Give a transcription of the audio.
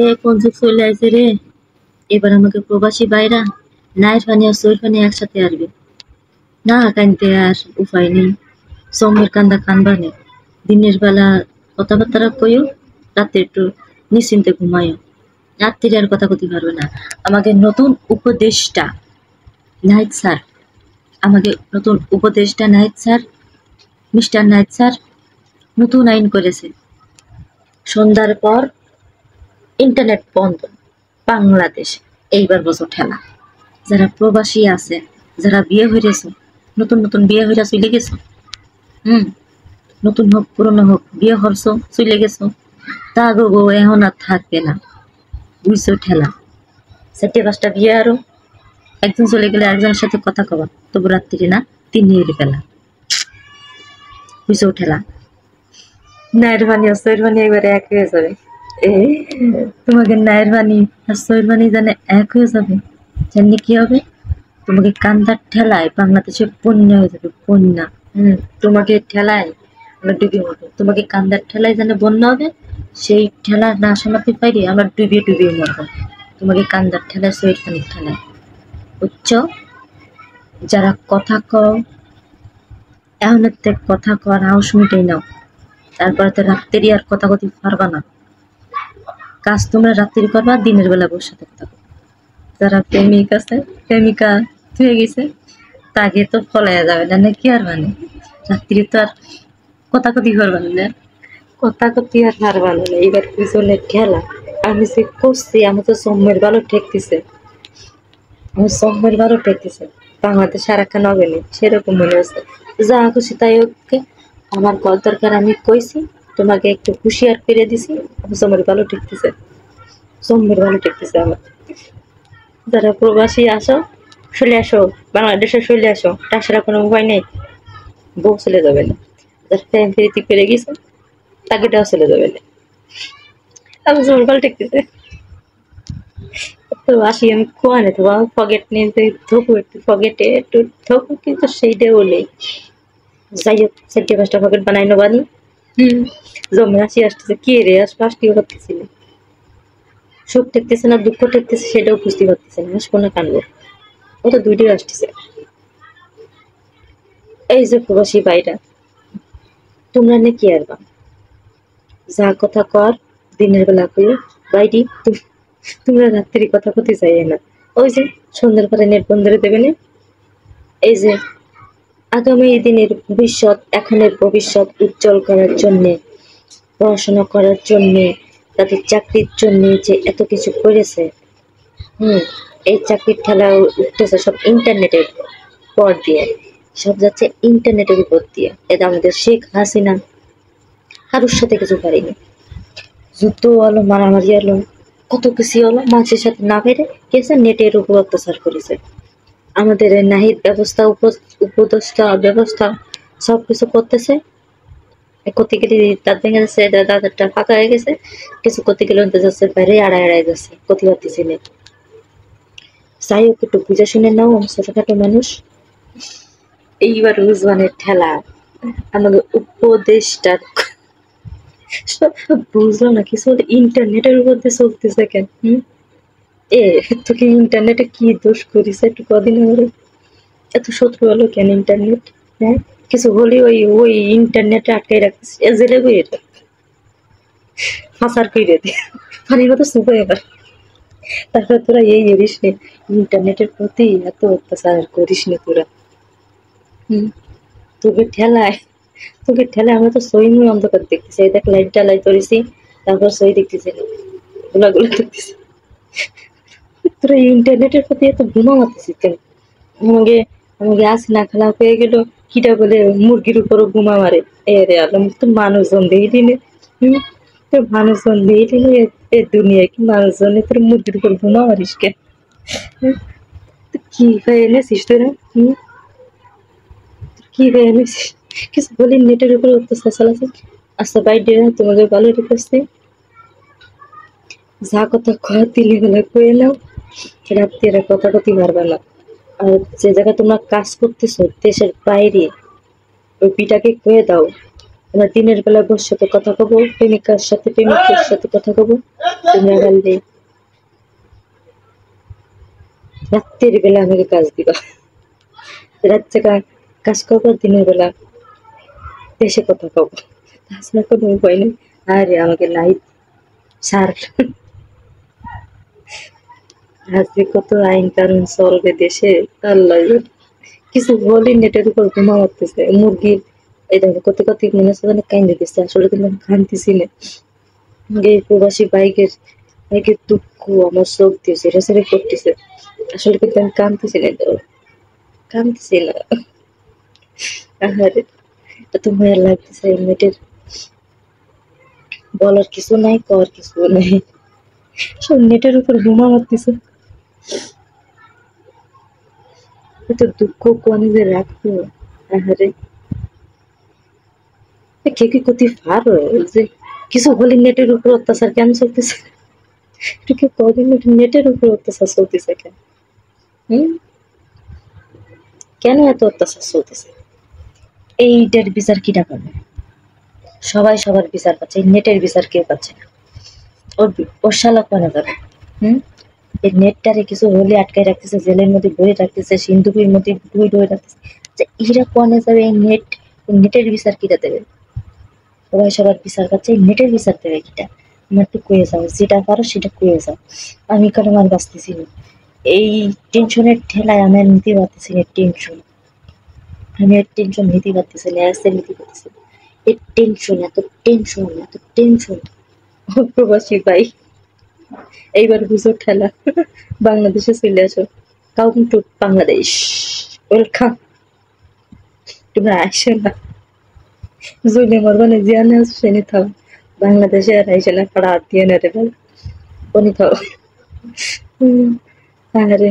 এ কোন যুগ চলে আইছে রে। এবার আমাকে প্রবাসী বাইরা নাইট ফানি আর সৈর ফানি একসাথে আসবে। না কানতে আর উপায় নেই। সমের কান্দা কানবা নেই। দিনের বেলা কথাবার্তা কইও, রাতে একটু নিশ্চিন্তে ঘুমাইও। রাত্রিরে আর কথা কতি পারবে না। আমাকে নতুন উপদেষ্টা নাহিদ স্যার, আমাকে নতুন উপদেষ্টা Nahid sir, mister Nahid sir নতুন আইন করেছে। সন্ধ্যার পর ইন্টারনেট বন্ধ বাংলাদেশে। এইবার বোঝো ঠেলা। যারা প্রবাসী আছে, যারা বিয়ে হইরেছে, নতুন নতুন বিয়ে হইরা চলে গেছো, নতুন হোক পুরনো হোক বিয়ে হরছো চলে গেছো, তা গো এখন আর থাকবে না। বুঝছো ঠেলা। 4-5টা বিয়ে আরো, একজন চলে গেলে একজনের সাথে কথা কবা, তবু রাত্রি না 3 নিয়ে ফেলা। বুঝছো ঠেলা। নায়ের বাণী আর সৈর বাণী এবারে এক হয়ে যাবে। এ তোমাকে নায়ের বাণী আর সৈর বাণী জানে এক হয়ে যাবে। জানলে কি হবে? তোমাকে কান্দার ঠেলায় বাংলাদেশে বন্যা হয়ে যাবে, বন্যা। তোমাকে ঠেলায় আমরা ডুবি মরবো। তোমাকে কান্দার ঠেলায় জানে বন্যা হবে, সেই ঠেলা না সামলাতে পারি আমরা ডুবিয়ে ডুবিয়ে মরবো। তোমাকে কান্দার ঠেলায় সৈর পানির ঠেলায়। বুঝছ? যারা কথা কও এখন কথা কর হাউস মিটেই নাও। তারপরে তো রাত্রি আর কথা কথি পারবা না। কাজ তোমরা রাত্রি করবা, দিনের বেলা বসে থাকতে। যারা প্রেমিক আছে, প্রেমিকা হয়ে গেছে, তাকে তো ফলাইয়া যাবে না, নাকি আর মানে রাত্রি তো আর কথা কথি করবা না, কথা কথি আর হারবা না। এইবার পিছনে ঠেলা। আমি যে করছি আমার তো সম্মের ভালো ঠেকতেছে, আমার সম্মের ভালো ঠেকতেছে। বাংলাদেশ আর একটা হবে না সেরকম মনে হচ্ছে। যা খুশি তাই ওকে, আমার কল দরকার আমি কইছি, তোমাকে একটু হুঁশিয়ার করে দিছি। আমার সম্মের ভালো ঠেকতেছে, সম্মের ভালো ঠেকতেছে আমার। যারা প্রবাসী আসো, চলে আসো বাংলাদেশে, চলে আসো। তাছাড়া কোনো উপায় নেই। বউ চলে যাবে না। যার টাইম ফেরিতে পেরে গেছে তাকেটাও চলে যাবে না। আমি জোর ভালো ঠেকতেছে। তো আসি আমি কোয়ানে তো ফগেট নিয়ে ধোকু, একটু ফগেটে একটু ধোকু, কিন্তু সেইটাও নেই। যাই হোক 4-5টা ফগেট বানাই নেবানি। জমে আসি আসতেছে। কি রে আসবো আসতেও করতেছিল, সুখ ঠেকতেছে না দুঃখ ঠেকতেছে সেটাও বুঝতে পারতেছে না। হাসবো না কানবো, ও তো দুইটাই আসতেছে। এই যে প্রবাসী ভাইরা, তোমরা নে কি আরবা, যা কথা কর দিনের বেলা কই বাইরি, তোমরা রাত্রি কথা কতে চাই না। ওই যে সন্ধ্যার পরে নেট বন্ধ করে দেবে না। এই যে আগামী দিনের ভবিষ্যৎ, এখনের ভবিষ্যৎ উজ্জ্বল করার জন্যে, পড়াশোনা করার জন্যে, তাদের চাকরির জন্যে যে এত কিছু করেছে, এই চাকরির ঠেলা উঠতেছে সব ইন্টারনেটের পর দিয়ে, সব যাচ্ছে ইন্টারনেটের উপর দিয়ে। এটা আমাদের শেখ হাসিনা কারোর সাথে কিছু পারিনি। যুদ্ধ হলো, মারামারি হলো, কত কিছু হলো, মানুষের সাথে না পেরে গেছে, নেটের উপর অত্যাচার করেছে। আমাদের নাহিদ ব্যবস্থা, উপদেষ্টা ব্যবস্থা সবকিছু করতেছে। করতে গেলে দাঁত ভেঙে যাচ্ছে, দাঁতটা ফাঁকা হয়ে গেছে, কিছু করতে গেলে যাচ্ছে বাইরে আড়াই যাচ্ছে, ক্ষতি পারতেছি না। যাই হোক একটু বুঝে শুনে নাও, ছোটখাটো মানুষ। এইবার রুজওয়ানের ঠেলা আমাদের উপদেষ্টার বুঝলাম না কিছু, ইন্টারনেটের উপর দিয়ে চলতেছে কেন? এ তোকে ইন্টারনেটে কি দোষ করিস একটু কদিন হলো, এত শত্রু হলো কেন ইন্টারনেট? হ্যাঁ, কিছু হলে ওই ওই ইন্টারনেটে আটকাই রাখছিস, এ জেলে বই এটা ফাঁসার কইরে দে পানির মতো সুপে এবার। তারপরে তোরা এই এরিস নে, ইন্টারনেটের প্রতি এত অত্যাচার করিস নে তোরা। তোকে ঠেলায়, তোকে ঠেলায় আমরা তো সই মুই অন্ধকার দেখতেছি। এই দেখ লাইট জ্বালাই করেছি, তারপর সই দেখতেছি না, গোলাগুলো দেখতেছি। তোরা ইন্টারনেটের প্রতি এত ঘুমা মারতেছিস কেন? আমাকে আমাকে আজ না খেলা হয়ে গেল, কিটা বলে মুরগির উপরও ঘুমা মারে। এ রে আলম, তো মানুষজন দেখলি নে, তোর মানুষজন দেখলি নে, এ দুনিয়ায় কি মানুষজন তোর মুরগির উপর ঘুমা মারিস কেন? কি হয়ে এনেছিস তোরা? কি হয়ে এনেছিস? কিছু বলি নেটের উপরে অত্যাচার চালাচ্ছে। আচ্ছা বাইরে তোমাদের ভালো রেখেছে, যা কথা কয়া দিলে বেলা কয়ে নাও, রাত্রে কথা কথি পারবে না। আর যে জায়গায় তোমরা কাজ করতেছো দেশের বাইরে, ওই পিটাকে কয়ে দাও আমরা দিনের বেলা বউর সাথে কথা কব, প্রেমিকার সাথে প্রেমিকের সাথে কথা কব, তোমরা বললে রাত্রের বেলা আমাকে কাজ দিবা, রাত্রে কাজ করবো, দিনের বেলা দেশে কথা কব, তাছাড়া কোনো উপায় নেই। আরে আমাকে লাইট সার, আজকে কত আইন কানুন চলবে দেশে আল্লাহ জানে। কিছু বলি নেটের উপর ঘুমা মারতেছে মুরগির, এই দেখো কত কত মনে হচ্ছে মানে কাইন্দে দিচ্ছে, আসলে কিন্তু আমি কানতেছি না। এই প্রবাসী বাইকের দুঃখ আমার চোখ দিয়ে সেরে সেরে করতেছে, আসলে কিন্তু আমি কানতেছি না, কানতেছি না। আহারে এত মায়া লাগতেছে নেটের, বলার কিছু নাই, করার কিছু নাই, সব নেটের উপর ঘুমা মারতেছে। এত দুঃখ কোন যে রাখবো। আহারে কে কি করতে পারো যে কিছু হলে নেটের উপর অত্যাচার কেন চলতেছে, এটাকে কদিন নেটের উপর অত্যাচার চলতেছে কেন? কেন এত অত্যাচার চলতেছে? এইটার বিচার কিটা করবে? সবাই সবার বিচার পাচ্ছে, নেটের বিচার কেউ পাচ্ছে না। ওর শালা কোনে যাবে? এই নেটটারে কিছু হলে আটকায় রাখতেছে, জেলের মধ্যে বই রাখতেছে, সিন্ধুকের মধ্যে বই রাখতেছে, যে এরা কোনে যাবে? এই নেটের বিচার কিটা দেবে? সবাই সবার বিচার পাচ্ছে, নেটের বিচার দেবে কিটা? আমার তো কয়ে যাও, যেটা পারো সেটা কয়ে যাও, আমি কারণ আর বাঁচতেছি না। এই টেনশনের ঠেলায় আমি আর নিতে পারতেছি না, টেনশন আমি আর টেনশন নিতে পারতেছি না, অ্যাসে নিতে পারতেছি না। এই টেনশন, এত টেনশন, এত টেনশন। প্রবাসী ভাই এইবার বুঝো ঠেলা, বাংলাদেশে চলে আসো, কাউন্ট টু বাংলাদেশ, ওয়েলকাম। তোমরা আসে না, জুলে মরবা না, জিয়ানে আসো সেনি থাও, বাংলাদেশে আর আইসে না, পাড়া হাত দিয়ে না রে ভাই, কোনি থাও। আরে